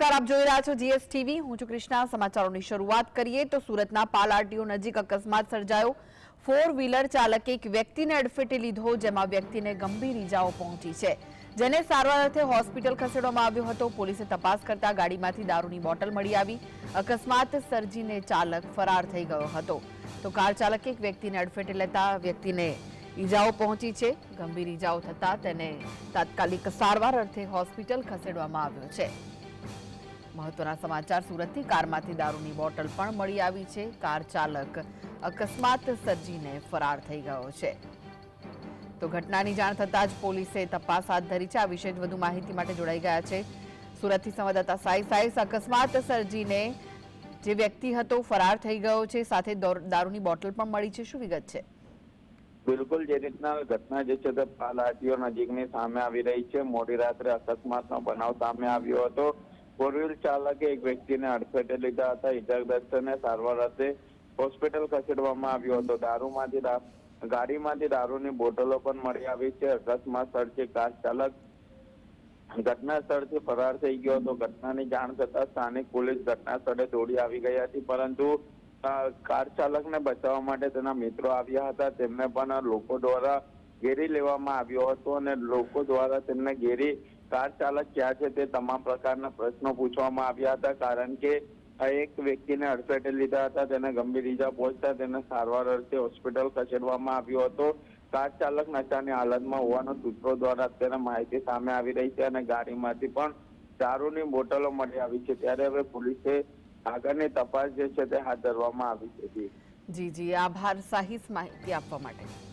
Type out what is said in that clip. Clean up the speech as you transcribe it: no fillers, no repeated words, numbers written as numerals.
નમસ્કાર, આપ જોઈ રહ્યા છો જીએસટીવી। હું છું કૃષ્ણા। સમાચારોની શરૂઆત કરીએ તો સુરતના પાલાટીઓ નજીક અકસ્માત સર્જાયો। ફોર વ્હીલર ચાલકે એક વ્યક્તિને અડફેટે લીધો, જેમાં વ્યક્તિને ગંભીર ઈજાઓ પહોંચી છે, જેને સારવાર અર્થે હોસ્પિટલ ખસેડવામાં આવ્યો હતો। પોલીસે તપાસ કરતા ગાડીમાંથી દારૂની બોટલ મળી આવી। અકસ્માત સર્જીને ચાલક ફરાર થઈ ગયો હતો, તો કાર ચાલકે એક વ્યક્તિને અડફેટે લેતા વ્યક્તિને ઈજાઓ પહોંચી છે। ગંભીર ઈજાઓ થતા તેને તાત્કાલિક સારવાર અર્થે હોસ્પિટલ ખસેડવામાં આવ્યો છે। મહત્વના સમાચાર સુરતથી કારમાંથી દારૂની બોટલ પણ મળી આવી છે। કાર ચાલક અકસ્માત સર્જીને ફરાર થઈ ગયો છે। તો ઘટનાની જાણ થતાં જ પોલીસે તપાસ હાથ ધરી છે। આ વિશે વધુ માહિતી માટે જોડાઈ ગયા છે સુરતથી સંવાદદાતા સાઈસ। અકસ્માત સર્જીને જે વ્યક્તિ હતો ફરાર થઈ ગયો છે, સાથે દારૂની બોટલ પણ મળી છે, શું વિગત છે? બિલકુલ, જે રીતના ઘટના જે છે તે પાલાટીઓ નજીકની સામે આવી રહી છે। મોડી રાત્રે અકસ્માતનો બનાવ સામે આવ્યો હતો। ફોર વ્હીલ ચાલકે એક વ્યક્તિને અડફેટે લીધા હતા। ઇજાગ્રસ્તને સારવાર અર્થે હોસ્પિટલ ખસેડવામાં આવ્યો હતો। ગાડીમાંથી દારૂની બોટલો પણ મળી આવી છે। અકસ્માત સર્જી કાર ચાલક ઘટના સ્થળથી ફરાર થઈ ગયો હતો। ઘટનાની જાણ થતાં સ્થાનિક પોલીસ ઘટના સ્થળે દોડી આવી ગઈ હતી, પરંતુ કાર ચાલકને બચાવવા માટે તેના મિત્રો આવ્યા હતા। તેમને પણ લોકો દ્વારા ઘેરી લેવામાં આવ્યો હતો અને લોકો દ્વારા તેમને ઘેરી કાર ચાલક ક્યાં છે તે તમામ પ્રકારના પ્રશ્નો પૂછવામાં આવ્યા હતા, કારણ કે એક વ્યક્તિને અડફેટે લીધા હતા। તેને ગંભીર ઈજા પહોંચતા તેને સારવાર અર્થે હોસ્પિટલ ખસેડવામાં આવ્યો હતો। કાર ચાલક નશાની હાલતમાં હોવાનો સૂત્રો દ્વારા અત્યારે માહિતી સામે આવી રહી છે અને ગાડીમાંથી પણ દારૂની બોટલો મળી આવી છે। ત્યારે હવે પોલીસે આગળની તપાસ જે છે તે હાથ ધરવામાં આવી છે। જી, આભાર સાહિસ માહિતી આપવા માટે।